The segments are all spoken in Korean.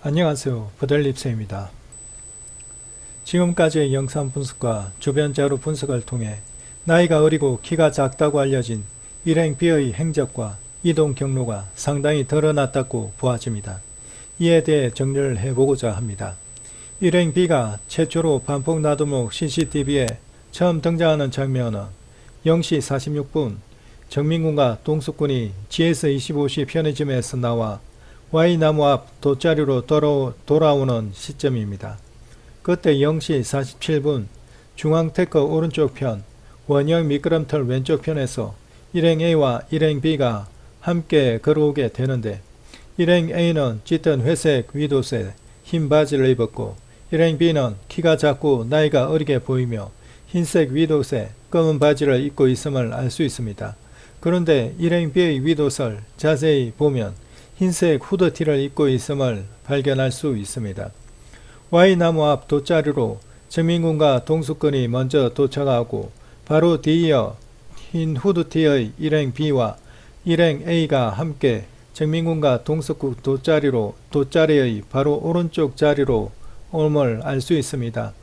안녕하세요. 부들립스입니다. 지금까지의 영상 분석과 주변 자료 분석을 통해 나이가 어리고 키가 작다고 알려진 일행 B의 행적과 이동 경로가 상당히 드러났다고 보아집니다. 이에 대해 정리를 해보고자 합니다. 일행 B가 최초로 반폭 나도목 CCTV에 처음 등장하는 장면은 0시 46분 정민군과 동숙군이 GS25C 편의점에서 나와 Y나무 앞 돗자리로 돌아오는 시점입니다. 그때 0시 47분 중앙테크 오른쪽 편 원형 미끄럼틀 왼쪽 편에서 일행 A와 일행 B가 함께 걸어오게 되는데, 일행 A는 짙은 회색 윗옷에 흰 바지를 입었고 일행 B는 키가 작고 나이가 어리게 보이며 흰색 윗옷에 검은 바지를 입고 있음을 알 수 있습니다. 그런데 일행 B의 윗옷을 자세히 보면 흰색 후드티를 입고 있음을 발견할 수 있습니다. Y나무 앞 돗자리로 정민군과 동숙군이 먼저 도착하고 바로 뒤이어 흰 후드티의 일행 B와 일행 A가 함께 정민군과 동숙군 돗자리의 바로 오른쪽 자리로 옴을 알 수 있습니다.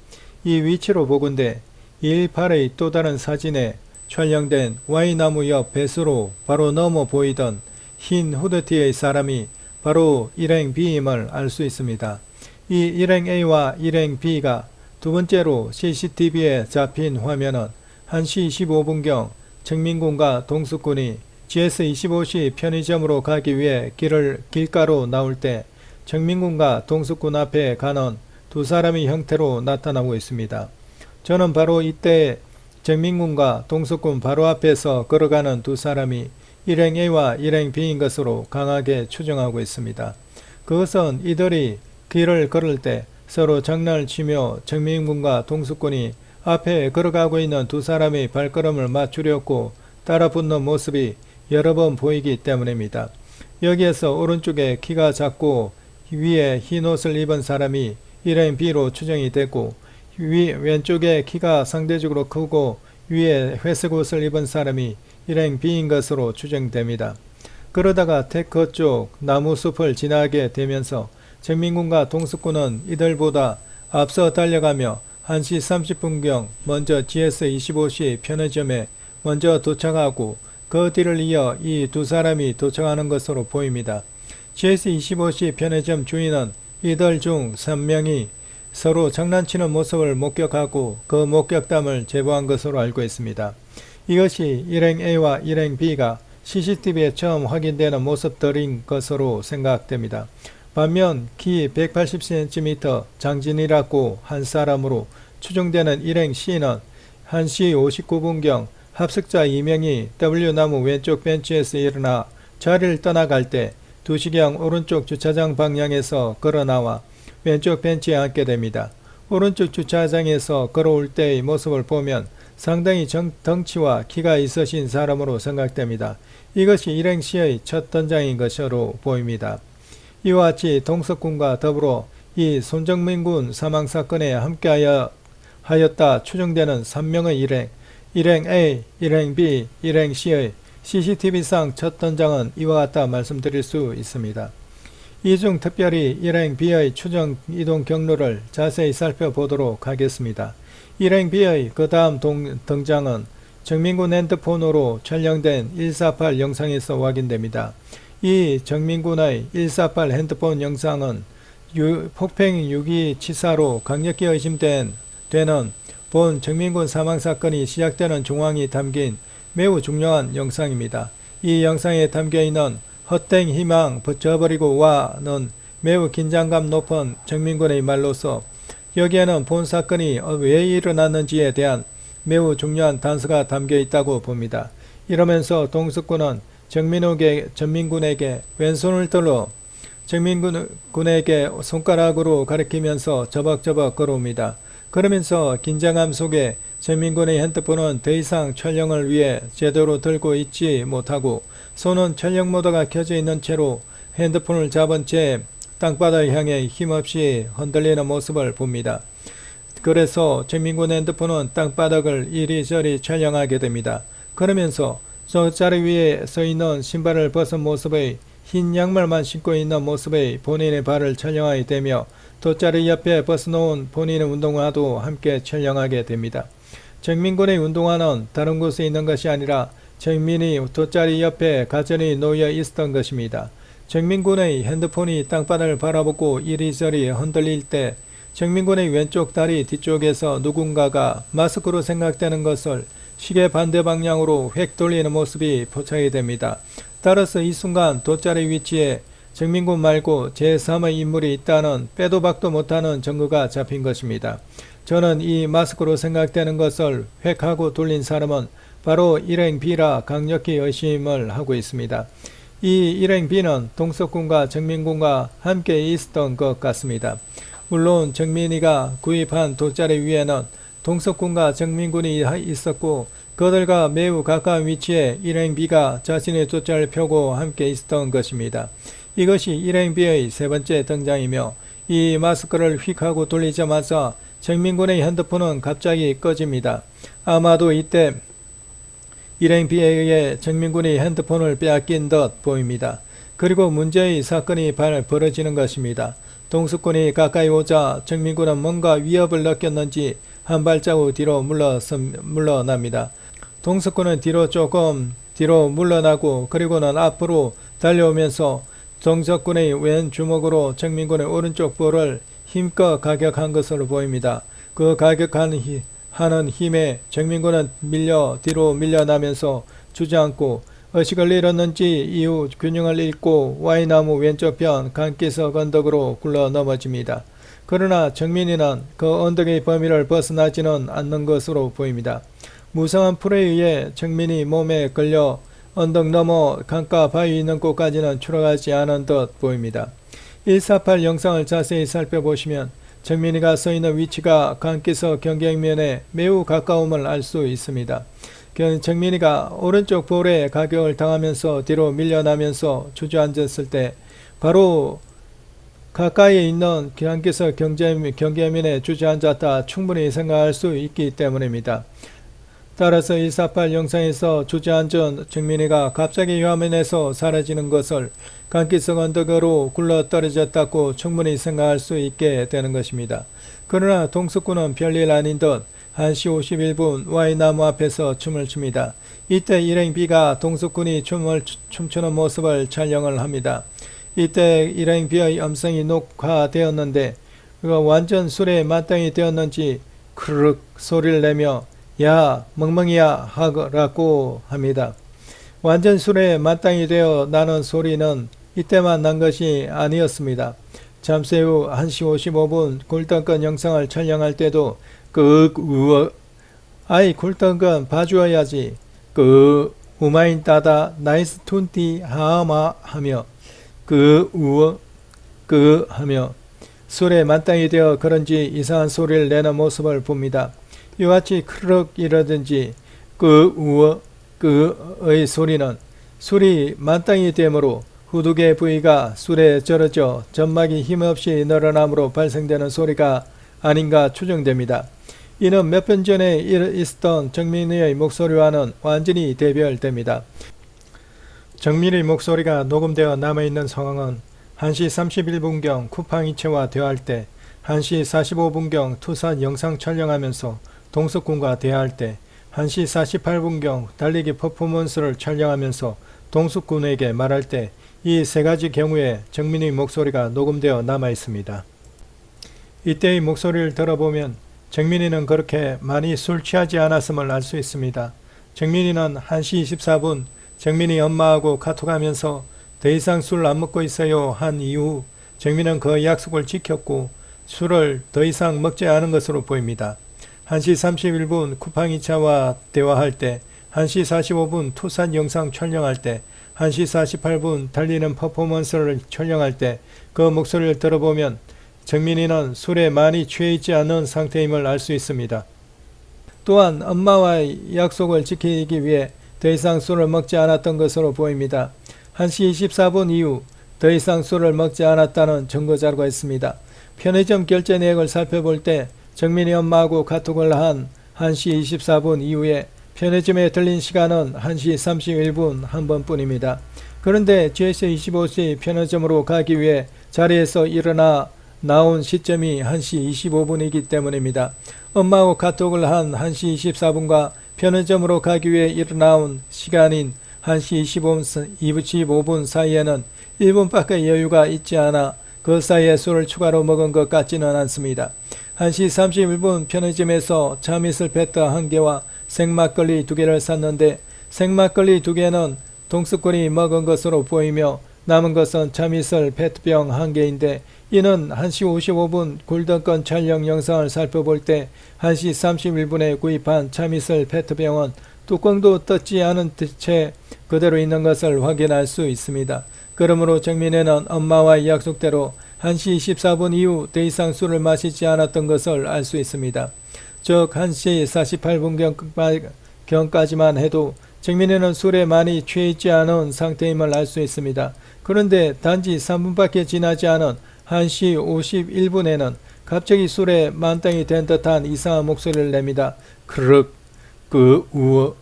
이 위치로 보건대 218의 또 다른 사진에 촬영된 Y나무 옆 배수로 바로 넘어 보이던 흰 후드티의 사람이 바로 일행 B임을 알 수 있습니다. 이 일행 A와 일행 B가 두 번째로 CCTV에 잡힌 화면은 1시 25분경 정민군과 동숙군이 GS25C 편의점으로 가기 위해 길가로 나올 때 정민군과 동숙군 앞에 가는 두 사람의 형태로 나타나고 있습니다. 저는 바로 이때 정민군과 동숙군 바로 앞에서 걸어가는 두 사람이 일행 A와 일행 B인 것으로 강하게 추정하고 있습니다. 그것은 이들이 길을 걸을 때 서로 장난을 치며 정민군과 동숙군이 앞에 걸어가고 있는 두 사람의 발걸음을 맞추려고 따라 붙는 모습이 여러 번 보이기 때문입니다. 여기에서 오른쪽에 키가 작고 위에 흰 옷을 입은 사람이 일행 B로 추정이 됐고, 왼쪽에 키가 상대적으로 크고 위에 회색 옷을 입은 사람이 일행 B인 것으로 추정됩니다. 그러다가 테크 쪽 나무숲을 지나게 되면서 정민군과 동숙군은 이들보다 앞서 달려가며 1시 30분경 먼저 GS25C 편의점에 먼저 도착하고 그 뒤를 이어 이 두 사람이 도착하는 것으로 보입니다. GS25C 편의점 주인은 이들 중 3명이 서로 장난치는 모습을 목격하고 그 목격담을 제보한 것으로 알고 있습니다. 이것이 일행 A와 일행 B가 CCTV에 처음 확인되는 모습들인 것으로 생각됩니다. 반면 키 180cm 장진이라고 한 사람으로 추정되는 일행 C는 1시 59분경 합석자 2명이 W나무 왼쪽 벤치에서 일어나 자리를 떠나갈 때 2시경 오른쪽 주차장 방향에서 걸어나와 왼쪽 벤치에 앉게 됩니다. 오른쪽 주차장에서 걸어올 때의 모습을 보면 상당히 덩치와 키가 있으신 사람으로 생각됩니다. 이것이 일행 C의 첫 등장인 것으로 보입니다. 이와 같이 동석군과 더불어 이 손정민군 사망사건에 함께하였다 추정되는 3명의 일행 A, 일행 B, 일행 C의 CCTV상 첫 등장은 이와 같다 말씀드릴 수 있습니다. 이 중 특별히 일행 B의 추정 이동 경로를 자세히 살펴보도록 하겠습니다. 일행 B의 그 다음 등장은 정민군 핸드폰으로 촬영된 148 영상에서 확인됩니다. 이 정민군의 148 핸드폰 영상은 폭행 유기치사로 강력히 의심되는 본 정민군 사망사건이 시작되는 정황이 담긴 매우 중요한 영상입니다. 이 영상에 담겨있는 헛된 희망 저버리고 와는 매우 긴장감 높은 정민군의 말로서 여기에는 본 사건이 왜 일어났는지에 대한 매우 중요한 단서가 담겨있다고 봅니다. 이러면서 동숙군은 정민군에게 왼손을 들어 정민군에게 손가락으로 가리키면서 저벅저벅 걸어옵니다. 그러면서 긴장감 속에 정민군의 핸드폰은 더 이상 촬영을 위해 제대로 들고 있지 못하고 손은 촬영 모드가 켜져 있는 채로 핸드폰을 잡은 채 땅바닥을 향해 힘없이 흔들리는 모습을 봅니다. 그래서 정민군 핸드폰은 땅바닥을 이리저리 촬영하게 됩니다. 그러면서 저 자리 위에 서 있는 신발을 벗은 모습의 흰 양말만 신고 있는 모습의 본인의 발을 촬영하게 되며 돗자리 옆에 벗어놓은 본인의 운동화도 함께 촬영하게 됩니다. 정민군의 운동화는 다른 곳에 있는 것이 아니라 정민이 돗자리 옆에 가전이 놓여 있었던 것입니다. 정민군의 핸드폰이 땅바닥을 바라보고 이리저리 흔들릴 때 정민군의 왼쪽 다리 뒤쪽에서 누군가가 마스크로 생각되는 것을 시계 반대 방향으로 획 돌리는 모습이 포착이 됩니다. 따라서 이 순간 돗자리 위치에 정민군 말고 제3의 인물이 있다는 빼도 박도 못하는 증거가 잡힌 것입니다. 저는 이 마스크로 생각되는 것을 획하고 돌린 사람은 바로 일행 B라 강력히 의심을 하고 있습니다. 이 일행 B는 동석군과 정민군과 함께 있었던 것 같습니다. 물론 정민이가 구입한 돗자리 위에는 동석군과 정민군이 있었고 그들과 매우 가까운 위치에 일행 B가 자신의 돗자리를 펴고 함께 있었던 것입니다. 이것이 일행 B의 세 번째 등장이며 이 마스크를 휙하고 돌리자마자 정민군의 핸드폰은 갑자기 꺼집니다. 아마도 이때 일행 B에 의해 정민군이 핸드폰을 빼앗긴 듯 보입니다. 그리고 문제의 사건이 벌어지는 것입니다. 동석군이 가까이 오자 정민군은 뭔가 위협을 느꼈는지 한 발자국 뒤로 물러납니다. 동석군은 조금 뒤로 물러나고 그리고는 앞으로 달려오면서 동석군의 왼 주먹으로 정민군의 오른쪽 볼을 힘껏 가격한 것으로 보입니다. 그 가격하는 힘에 정민군은 뒤로 밀려나면서 주저앉고 의식을 잃었는지 이후 균형을 잃고 Y나무 왼쪽편 강기석 언덕으로 굴러 넘어집니다. 그러나 정민이는 그 언덕의 범위를 벗어나지는 않는 것으로 보입니다. 무성한 풀에 의해 정민이 몸에 걸려 언덕 너머 강가 바위 있는 곳까지는 추락하지 않은 듯 보입니다. 148 영상을 자세히 살펴보시면 정민이가 서 있는 위치가 강기석 경계면에 매우 가까움을 알 수 있습니다. 정민이가 오른쪽 볼에 가격을 당하면서 뒤로 밀려나면서 주저앉았을 때 바로 가까이에 있는 강기석 경계면에 주저앉았다 충분히 생각할 수 있기 때문입니다. 따라서 148 영상에서 주저앉은 정민이가 갑자기 화면에서 사라지는 것을 강기석 언덕으로 굴러 떨어졌다고 충분히 생각할 수 있게 되는 것입니다. 그러나 동석군은 별일 아닌 듯 1시 51분 Y나무 앞에서 춤을 춥니다. 이때 일행 B가 동석군이 춤추는 모습을 촬영을 합니다. 이때 일행 B의 음성이 녹화되었는데 완전 술에 만땅이 되었는지 크르륵 소리를 내며 야 멍멍이야 하라고 합니다. 완전 술에 만땅이 되어 나는 소리는 이때만 난 것이 아니었습니다. 잠시 후 1시 55분 굴등권 영상을 촬영할 때도 아이 굴등권 봐주어야지 우마인 따다 나이스 툰티 하마 하며 하며 술에 만땅이 되어 그런지 이상한 소리를 내는 모습을 봅니다. 이와 같이 크륵이라든지 의 소리는 술이 만땅이 되므로 후두개 부위가 술에 절어져 점막이 힘없이 늘어남으로 발생되는 소리가 아닌가 추정됩니다. 이는 몇 분 전에 있었던 정민이의 목소리와는 완전히 대별됩니다. 정민의 목소리가 녹음되어 남아있는 상황은 1시 31분경 쿠팡이체와 대화할 때 1시 45분경 투산 영상 촬영하면서 동석군과 대화할 때 1시 48분경 달리기 퍼포먼스를 촬영하면서 동석군에게 말할 때 이 세 가지 경우에 정민의 목소리가 녹음되어 남아 있습니다. 이때의 목소리를 들어보면 정민이는 그렇게 많이 술 취하지 않았음을 알 수 있습니다. 정민이는 1시 24분 정민이 엄마하고 카톡하면서 더 이상 술 안 먹고 있어요 한 이후 정민은 그 약속을 지켰고 술을 더 이상 먹지 않은 것으로 보입니다. 1시 31분 쿠팡이차와 대화할 때 1시 45분 투산 영상 촬영할 때 1시 48분 달리는 퍼포먼스를 촬영할 때 그 목소리를 들어보면 정민이는 술에 많이 취해 있지 않은 상태임을 알 수 있습니다. 또한 엄마와의 약속을 지키기 위해 더 이상 술을 먹지 않았던 것으로 보입니다. 1시 24분 이후 더 이상 술을 먹지 않았다는 증거자료가 있습니다. 편의점 결제 내역을 살펴볼 때 정민이 엄마하고 카톡을 한 1시 24분 이후에 편의점에 들린 시간은 1시 31분 한 번뿐입니다. 그런데 GS25시 편의점으로 가기 위해 자리에서 일어나 나온 시점이 1시 25분이기 때문입니다. 엄마하고 카톡을 한 1시 24분과 편의점으로 가기 위해 일어나온 시간인 1시 25분 사이에는 1분밖에 여유가 있지 않아 그 사이에 술을 추가로 먹은 것 같지는 않습니다. 1시 31분 편의점에서 참이슬 페트 1개와 생막걸리 2개를 샀는데 생막걸리 2개는 동수꾼이 먹은 것으로 보이며 남은 것은 참이슬 페트병 1개인데 이는 1시 55분 골든건 촬영 영상을 살펴볼 때 1시 31분에 구입한 참이슬 페트병은 뚜껑도 뜯지 않은 채 그대로 있는 것을 확인할 수 있습니다. 그러므로 정민이는 엄마와의 약속대로 1시 24분 이후 더 이상 술을 마시지 않았던 것을 알 수 있습니다. 즉 1시 48분경까지만 해도 정민이는 술에 많이 취해있지 않은 상태임을 알 수 있습니다. 그런데 단지 3분밖에 지나지 않은 1시 51분에는 갑자기 술에 만땅이 된 듯한 이상한 목소리를 냅니다. 크륵 우어.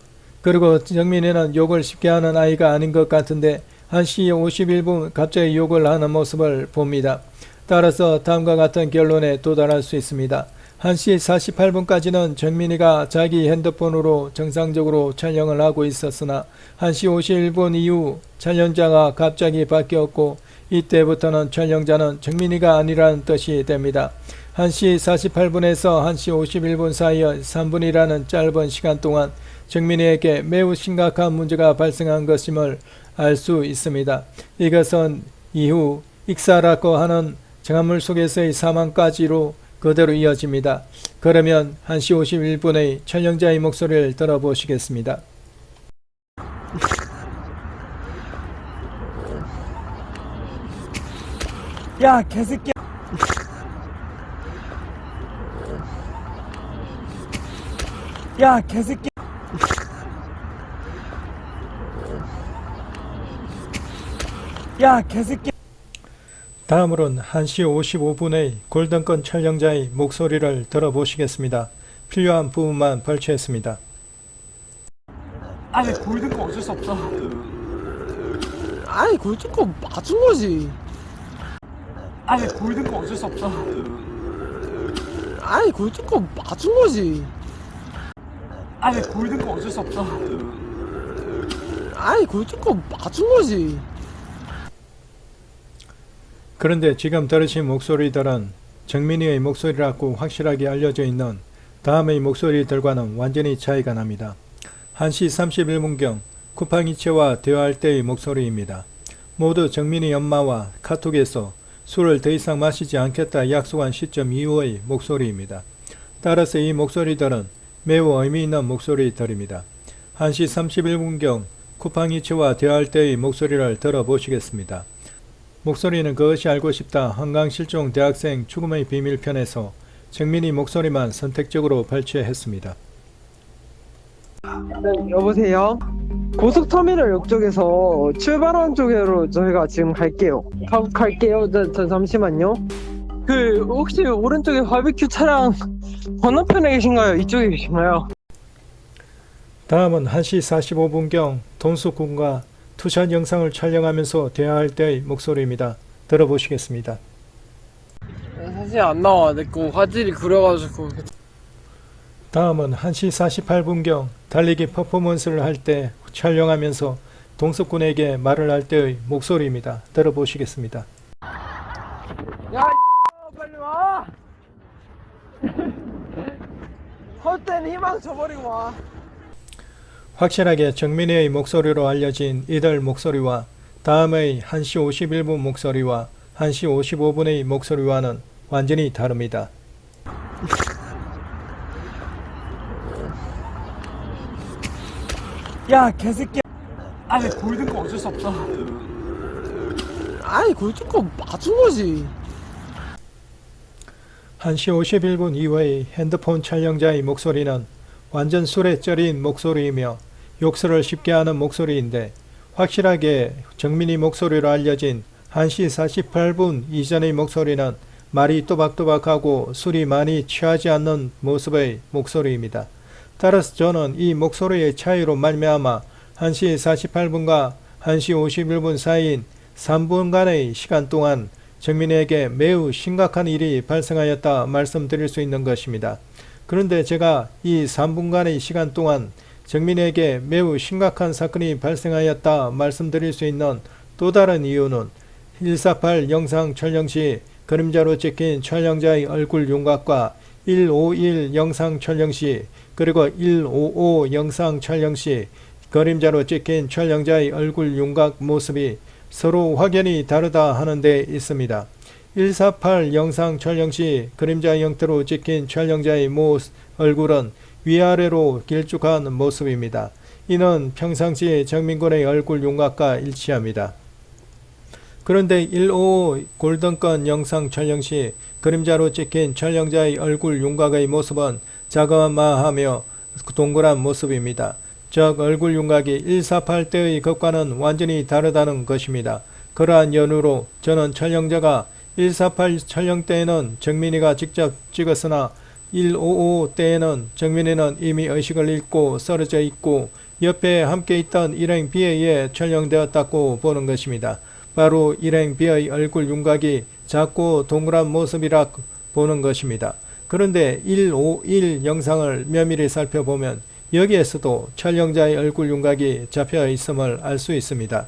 그리고 정민이는 욕을 쉽게 하는 아이가 아닌 것 같은데 1시 51분 갑자기 욕을 하는 모습을 봅니다. 따라서 다음과 같은 결론에 도달할 수 있습니다. 1시 48분까지는 정민이가 자기 핸드폰으로 정상적으로 촬영을 하고 있었으나 1시 51분 이후 촬영자가 갑자기 바뀌었고 이때부터는 촬영자는 정민이가 아니라는 뜻이 됩니다. 1시 48분에서 1시 51분 사이의 3분이라는 짧은 시간 동안 정민이에게 매우 심각한 문제가 발생한 것임을 알 수 있습니다. 이것은 이후 익사라고 하는 정화물 속에서의 사망까지로 그대로 이어집니다. 그러면 1시 51분의 촬영자의 목소리를 들어보시겠습니다. 야 개새끼야. 야 개새끼야. 야 개새끼야. 다음으로는 1시 55분의 골든건 촬영자의 목소리를 들어보시겠습니다. 필요한 부분만 발췌했습니다. 아니 골든건 어쩔 수 없어. 아니 골든건 맞은 거지. 아니 골든건 어쩔 수 없어. 아니 골든건 맞은 거지. 아니 골든건 어쩔 수 없어. 아니 골든건 맞은 거지. 그런데 지금 들으신 목소리들은 정민이의 목소리라고 확실하게 알려져 있는 다음의 목소리들과는 완전히 차이가 납니다. 1시 31분경 쿠팡이체와 대화할 때의 목소리입니다. 모두 정민이 엄마와 카톡에서 술을 더 이상 마시지 않겠다 약속한 시점 이후의 목소리입니다. 따라서 이 목소리들은 매우 의미 있는 목소리들입니다. 1시 31분경 쿠팡이체와 대화할 때의 목소리를 들어보시겠습니다. 목소리는 그것이 알고 싶다 한강실종 대학생 죽음의 비밀 편에서 정민이 목소리만 선택적으로 발췌했습니다. 네, 여보세요? 고속터미널역 쪽에서 출발원 쪽으로 저희가 지금 갈게요. 갈게요. 잠시만요. 그 혹시 오른쪽에 바비큐 차량 건너편에 계신가요? 이쪽에 계신가요? 다음은 1시 45분경 돈수군과 투샷 영상을 촬영하면서 대화할 때의 목소리입니다. 들어보시겠습니다. 사실 안 나와. 내 거 화질이 구려가지고. 다음은 1시 48분경 달리기 퍼포먼스를 할 때 촬영하면서 동석군에게 말을 할 때의 목소리입니다. 들어보시겠습니다. 야 빨리 와. 헛된 희망 저버리고 와. 확실하게 정민이의 목소리로 알려진 이들 목소리와 다음의 1시 51분 목소리와 1시 55분의 목소리와는 완전히 다릅니다. 야 개새끼야. 아니 골든건 어쩔 수 없어. 아니 골든건 맞은 거지. 1시 51분 이후의 핸드폰 촬영자의 목소리는 완전 술에 쩔인 목소리이며 욕설을 쉽게 하는 목소리인데 확실하게 정민이 목소리로 알려진 1시 48분 이전의 목소리는 말이 또박또박하고 술이 많이 취하지 않는 모습의 목소리입니다. 따라서 저는 이 목소리의 차이로 말미암아 1시 48분과 1시 51분 사이인 3분간의 시간 동안 정민이에게 매우 심각한 일이 발생하였다 말씀드릴 수 있는 것입니다. 그런데 제가 이 3분간의 시간 동안 정민이에게 매우 심각한 사건이 발생하였다 말씀드릴 수 있는 또 다른 이유는 148 영상 촬영 시 그림자로 찍힌 촬영자의 얼굴 윤곽과 151 영상 촬영 시 그리고 155 영상 촬영 시 그림자로 찍힌 촬영자의 얼굴 윤곽 모습이 서로 확연히 다르다 하는 데 있습니다. 148 영상 촬영 시 그림자 형태로 찍힌 촬영자의 얼굴은 위아래로 길쭉한 모습입니다. 이는 평상시 정민군의 얼굴 윤곽과 일치합니다. 그런데 155 골든건 영상 촬영 시 그림자로 찍힌 촬영자의 얼굴 윤곽의 모습은 자그마하며 동그란 모습입니다. 즉 얼굴 윤곽이 148 때의 것과는 완전히 다르다는 것입니다. 그러한 연유로 저는 촬영자가 148 촬영 때에는 정민이가 직접 찍었으나 155 때에는 정민이는 이미 의식을 잃고 쓰러져 있고 옆에 함께 있던 일행 B에 의해 촬영되었다고 보는 것입니다. 바로 일행 B의 얼굴 윤곽이 작고 동그란 모습이라 보는 것입니다. 그런데 151 영상을 면밀히 살펴보면 여기에서도 촬영자의 얼굴 윤곽이 잡혀 있음을 알 수 있습니다.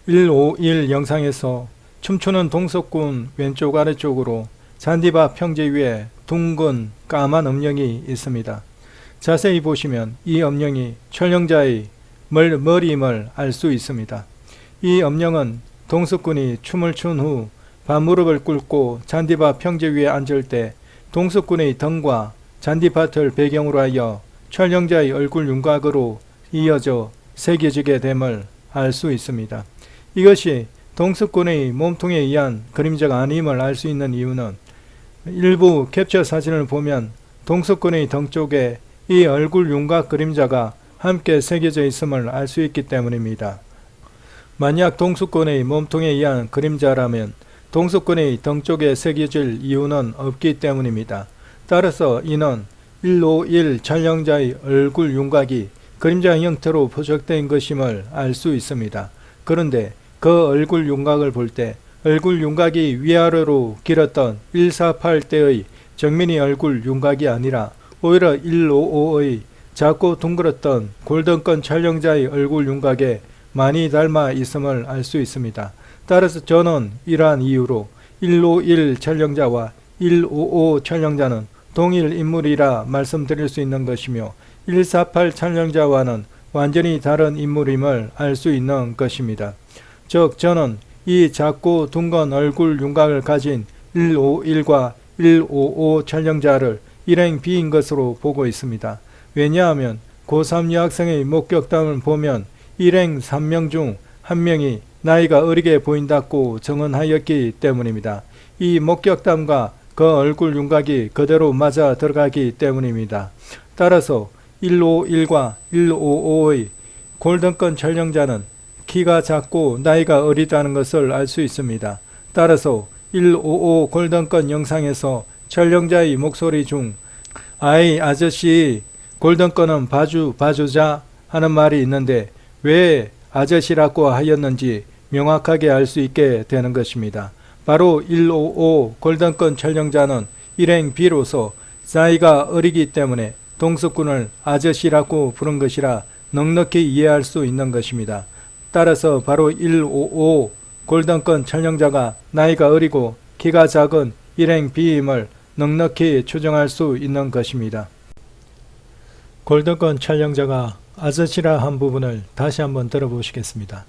151 영상에서 춤추는 동석군 왼쪽 아래쪽으로 잔디밭 평지 위에 둥근 까만 음영이 있습니다. 자세히 보시면 이 음영이 촬영자의 머리임을 알 수 있습니다. 이 음영은 동석군이 춤을 춘 후 반무릎을 꿇고 잔디밭 평지 위에 앉을 때 동석군의 등과 잔디밭을 배경으로 하여 촬영자의 얼굴 윤곽으로 이어져 새겨지게 됨을 알 수 있습니다. 이것이 동석군의 몸통에 의한 그림자가 아님을 알 수 있는 이유는 일부 캡처 사진을 보면 동석군의 등 쪽에 이 얼굴 윤곽 그림자가 함께 새겨져 있음을 알 수 있기 때문입니다. 만약 동석군의 몸통에 의한 그림자라면 동석군의 등 쪽에 새겨질 이유는 없기 때문입니다. 따라서 이는 151 촬영자의 얼굴 윤곽이 그림자 형태로 포착된 것임을 알 수 있습니다. 그런데 그 얼굴 윤곽을 볼 때 얼굴 윤곽이 위아래로 길었던 148 때의 정민이 얼굴 윤곽이 아니라 오히려 155의 작고 둥그랬던 골든건 촬영자의 얼굴 윤곽에 많이 닮아 있음을 알 수 있습니다. 따라서 저는 이러한 이유로 151 촬영자와 155 촬영자는 동일 인물이라 말씀드릴 수 있는 것이며 148 촬영자와는 완전히 다른 인물임을 알 수 있는 것입니다. 즉 저는 이 작고 둥근 얼굴 윤곽을 가진 151과 155 촬영자를 일행 B인 것으로 보고 있습니다. 왜냐하면 고3 여학생의 목격담을 보면 일행 3명 중 1명이 나이가 어리게 보인다고 증언하였기 때문입니다. 이 목격담과 그 얼굴 윤곽이 그대로 맞아 들어가기 때문입니다. 따라서 151과 155의 골든건 촬영자는 키가 작고 나이가 어리다는 것을 알 수 있습니다. 따라서 155 골든건 영상에서 촬영자의 목소리 중 아이 아저씨 골든건은 봐주자 하는 말이 있는데 왜 아저씨라고 하였는지 명확하게 알 수 있게 되는 것입니다. 바로 155 골든건 촬영자는 일행 B로서 나이가 어리기 때문에 동석군을 아저씨라고 부른 것이라 넉넉히 이해할 수 있는 것입니다. 따라서 바로 155 골든건 촬영자가 나이가 어리고 키가 작은 일행 B임을 넉넉히 추정할 수 있는 것입니다. 골든건 촬영자가 아저씨라 한 부분을 다시 한번 들어보시겠습니다.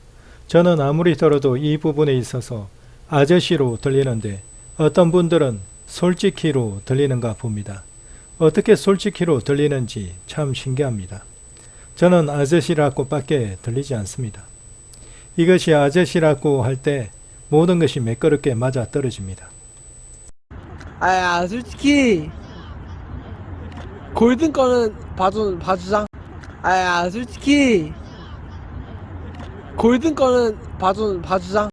저는 아무리 들어도 이 부분에 있어서 아저씨로 들리는데 어떤 분들은 솔직히로 들리는가 봅니다. 어떻게 솔직히로 들리는지 참 신기합니다. 저는 아저씨라고 밖에 들리지 않습니다. 이것이 아저씨라고 할 때 모든 것이 매끄럽게 맞아 떨어집니다. 아 솔직히 골든 거는 봐주자. 아 솔직히 골든 거는 봐주자.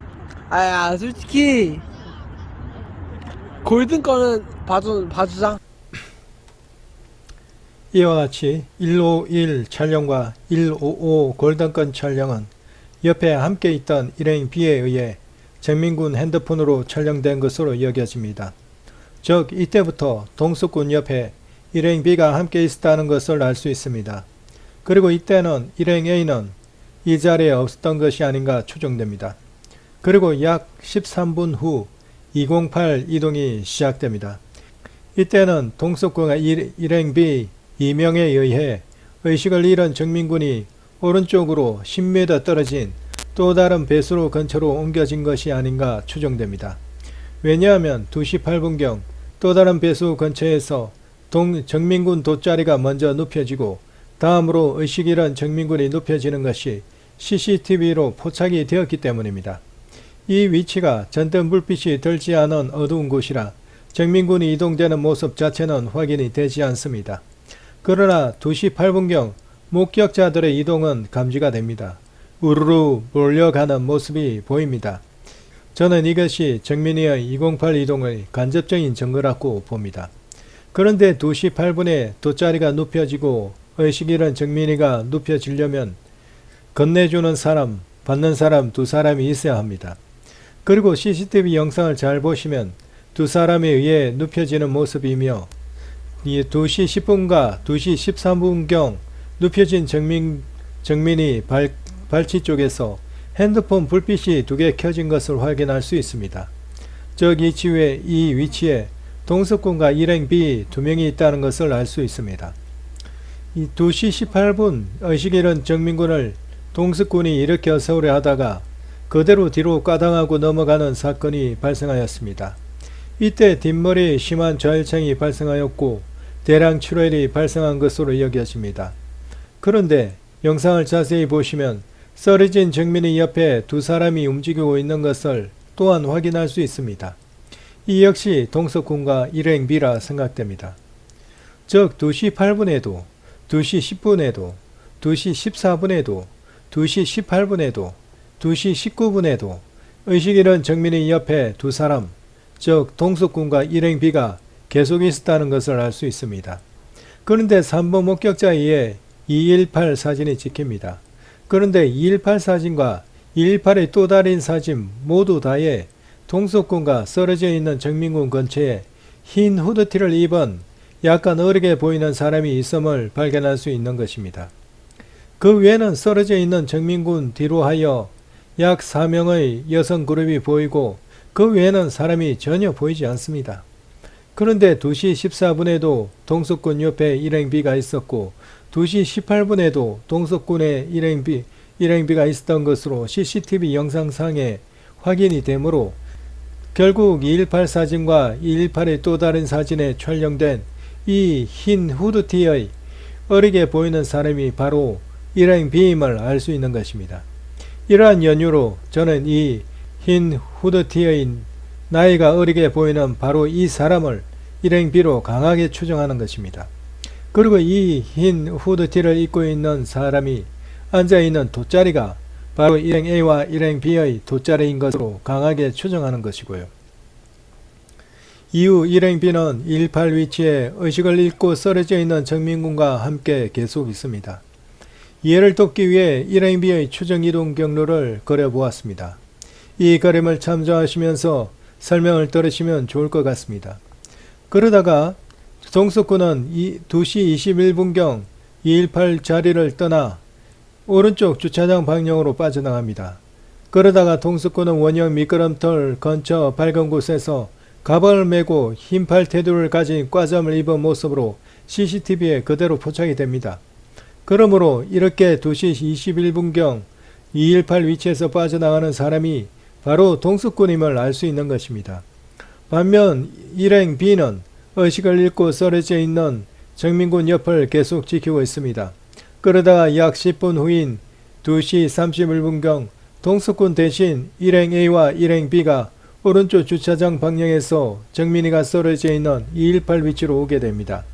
아 솔직히 골든 거는 봐주자. 이와 같이 151 촬영과 155 골든건 촬영은 옆에 함께 있던 일행 B에 의해 정민군 핸드폰으로 촬영된 것으로 여겨집니다. 즉 이때부터 동석군 옆에 일행 B가 함께 있었다는 것을 알 수 있습니다. 그리고 이때는 일행 A는 이 자리에 없었던 것이 아닌가 추정됩니다. 그리고 약 13분 후 208 이동이 시작됩니다. 이때는 동석군과 일행 B 2명에 의해 의식을 잃은 정민군이 오른쪽으로 10m 떨어진 또 다른 배수로 근처로 옮겨진 것이 아닌가 추정됩니다. 왜냐하면 2시 8분경 또 다른 배수 근처에서 정민군 돗자리가 먼저 눕혀지고 다음으로 의식 잃은 정민군이 눕혀지는 것이 CCTV로 포착이 되었기 때문입니다. 이 위치가 전등 불빛이 들지 않은 어두운 곳이라 정민군이 이동되는 모습 자체는 확인이 되지 않습니다. 그러나 2시 8분경 목격자들의 이동은 감지가 됩니다. 우르르 몰려가는 모습이 보입니다. 저는 이것이 정민이의 208 이동의 간접적인 증거라고 봅니다. 그런데 2시 8분에 돗자리가 눕혀지고 의식 잃은 정민이가 눕혀지려면 건네주는 사람, 받는 사람 두 사람이 있어야 합니다. 그리고 CCTV 영상을 잘 보시면 두 사람에 의해 눕혀지는 모습이며 이 2시 10분과 2시 13분경 눕혀진 정민이 발치 쪽에서 핸드폰 불빛이 2개 켜진 것을 확인할 수 있습니다. 즉 이 위치에 동석군과 일행 B 2명이 있다는 것을 알 수 있습니다. 이 2시 18분 의식 잃은 정민군을 동석군이 일으켜 세우려 하다가 그대로 뒤로 까당하고 넘어가는 사건이 발생하였습니다. 이때 뒷머리에 심한 저혈증이 발생하였고 대량 출혈이 발생한 것으로 여겨집니다. 그런데 영상을 자세히 보시면 쓰러진 정민이 옆에 두 사람이 움직이고 있는 것을 또한 확인할 수 있습니다. 이 역시 동석군과 일행 B라 생각됩니다. 즉 2시 8분에도 2시 10분에도 2시 14분에도 2시 18분에도 2시 19분에도 의식 잃은 정민이 옆에 두 사람, 즉 동석군과 일행 B가 계속 있었다는 것을 알 수 있습니다. 그런데 3번 목격자에 의해 218 사진이 찍힙니다. 그런데 218 사진과 218의 또 다른 사진 모두 다에 동석군과 쓰러져 있는 정민군 근처에 흰 후드티를 입은 약간 어리게 보이는 사람이 있음을 발견할 수 있는 것입니다. 그 외에는 쓰러져 있는 정민군 뒤로 하여 약 4명의 여성 그룹이 보이고 그 외에는 사람이 전혀 보이지 않습니다. 그런데 2시 14분에도 동석군 옆에 일행 B가 있었고 2시 18분에도 동석군의 일행 B가 있었던 것으로 CCTV 영상상에 확인이 되므로 결국 218 사진과 218의 또 다른 사진에 촬영된 이 흰 후드티의 어리게 보이는 사람이 바로 일행 B임을 알 수 있는 것입니다. 이러한 연유로 저는 이 흰 후드티의 나이가 어리게 보이는 바로 이 사람을 일행 B로 강하게 추정하는 것입니다. 그리고 이 흰 후드티를 입고 있는 사람이 앉아있는 돗자리가 바로 일행 A와 일행 B의 돗자리인 것으로 강하게 추정하는 것이고요. 이후 일행 B는 218 위치에 의식을 잃고 쓰러져 있는 정민군과 함께 계속 있습니다. 이해를 돕기 위해 일행 B의 추정 이동 경로를 그려보았습니다. 이 그림을 참조하시면서 설명을 들으시면 좋을 것 같습니다. 그러다가 동석군은 2시 21분경 218 자리를 떠나 오른쪽 주차장 방향으로 빠져나갑니다. 그러다가 동석군은 원형 미끄럼틀 근처 밝은 곳에서 가방을 메고 흰팔 테두리를 가진 꽈점을 입은 모습으로 CCTV에 그대로 포착이 됩니다. 그러므로 이렇게 2시 21분경 218 위치에서 빠져나가는 사람이 바로 동석군임을 알 수 있는 것입니다. 반면 일행 B는 의식을 잃고 쓰러져 있는 정민군 옆을 계속 지키고 있습니다. 그러다가 약 10분 후인 2시 31분경 동석군 대신 일행 A와 일행 B가 오른쪽 주차장 방향에서 정민이가 쓰러져 있는 218 위치로 오게 됩니다.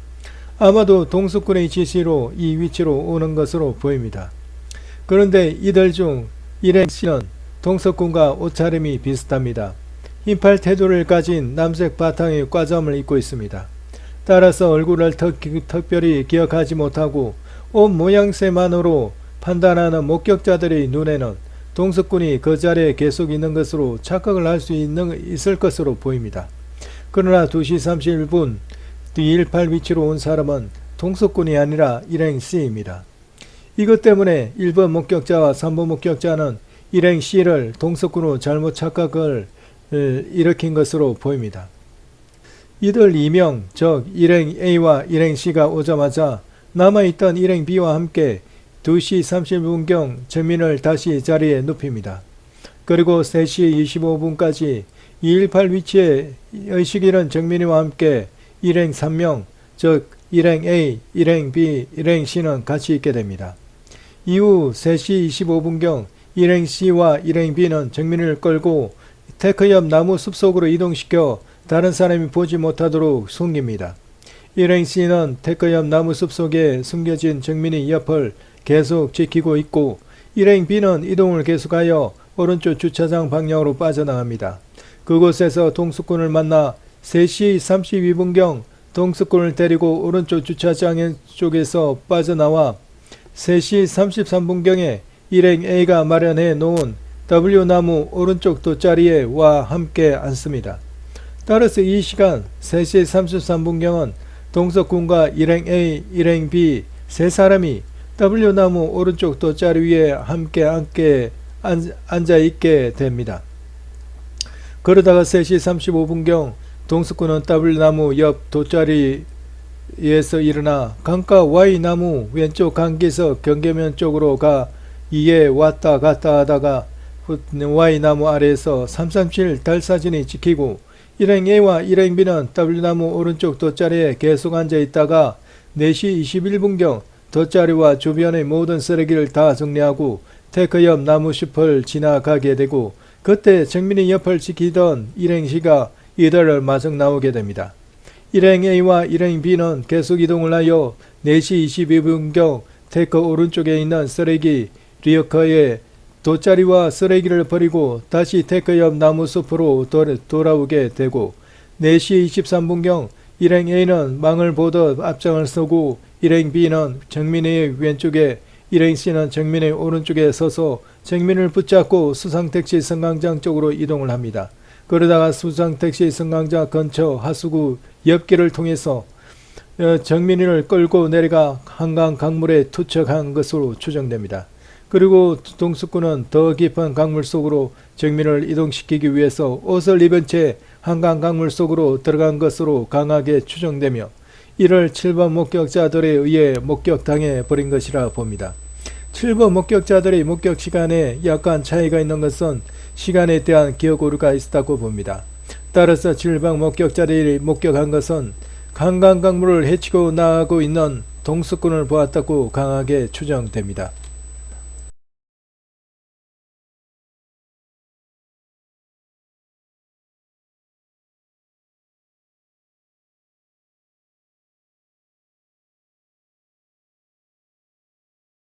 아마도 동석군의 지시로 이 위치로 오는 것으로 보입니다. 그런데 이들 중 일행 C는 동석군과 옷차림이 비슷합니다. 흰팔 테두리를 가진 남색 바탕의 꽈점을 입고 있습니다. 따라서 얼굴을 특별히 기억하지 못하고 옷 모양새만으로 판단하는 목격자들의 눈에는 동석군이 그 자리에 계속 있는 것으로 착각을 할 수 있을 것으로 보입니다. 그러나 2시 31분 218 위치로 온 사람은 동석군이 아니라 일행 C입니다. 이것 때문에 1번 목격자와 3번 목격자는 일행 C를 동석군으로 잘못 착각을 일으킨 것으로 보입니다. 이들 2명, 즉 일행 A와 일행 C가 오자마자 남아있던 일행 B와 함께 2시 30분경 정민을 다시 자리에 눕힙니다. 그리고 3시 25분까지 218 위치에 의식 잃은 정민이와 함께 일행 3명, 즉 일행 A, 일행 B, 일행 C는 같이 있게 됩니다. 이후 3시 25분경 일행 C와 일행 B는 정민이를 끌고 테크 옆 나무 숲속으로 이동시켜 다른 사람이 보지 못하도록 숨깁니다. 일행 C는 테크 옆 나무 숲속에 숨겨진 정민이 옆을 계속 지키고 있고 일행 B는 이동을 계속하여 오른쪽 주차장 방향으로 빠져나갑니다. 그곳에서 동석군을 만나 3시 32분경 동석군을 데리고 오른쪽 주차장 쪽에서 빠져나와 3시 33분경에 일행 A가 마련해 놓은 W나무 오른쪽 돗자리에 와 함께 앉습니다. 따라서 이 시간 3시 33분경은 동석군과 일행 A, 일행 B 세 사람이 W나무 오른쪽 돗자리 위에 함께 앉아있게 됩니다. 그러다가 3시 35분경 동석군은 W나무 옆 돗자리에서 일어나 강가 Y나무 왼쪽 강기석 경계면 쪽으로 가 이에 왔다 갔다 하다가 Y나무 아래에서 337 달사진이 찍히고 일행 A와 일행 B는 W나무 오른쪽 돗자리에 계속 앉아있다가 4시 21분경 돗자리와 주변의 모든 쓰레기를 다 정리하고 테크 옆 나무숲을 지나가게 되고 그때 정민이 옆을 지키던 일행 C가 이들을 마중 나오게 됩니다. 일행 A와 일행 B는 계속 이동을 하여 4시 22분경 테크 오른쪽에 있는 쓰레기 리어커에 돗자리와 쓰레기를 버리고 다시 테크 옆 나무숲으로 돌아오게 되고 4시 23분경 일행 A는 망을 보듯 앞장을 서고 일행 B는 정민의 왼쪽에 일행 C는 정민의 오른쪽에 서서 정민을 붙잡고 수상택시 승강장 쪽으로 이동을 합니다. 그러다가 수상택시 승강장 근처 하수구 옆길을 통해서 정민이를 끌고 내려가 한강 강물에 투척한 것으로 추정됩니다. 그리고 동석군은 더 깊은 강물 속으로 정민을 이동시키기 위해서 옷을 입은 채 한강 강물 속으로 들어간 것으로 강하게 추정되며 이를 7번 목격자들에 의해 목격당해 버린 것이라 봅니다. 7번 목격자들의 목격 시간에 약간 차이가 있는 것은 시간에 대한 기억 오류가 있었다고 봅니다. 따라서 7번 목격자들이 목격한 것은 한강 강물을 헤치고 나가고 있는 동석군을 보았다고 강하게 추정됩니다.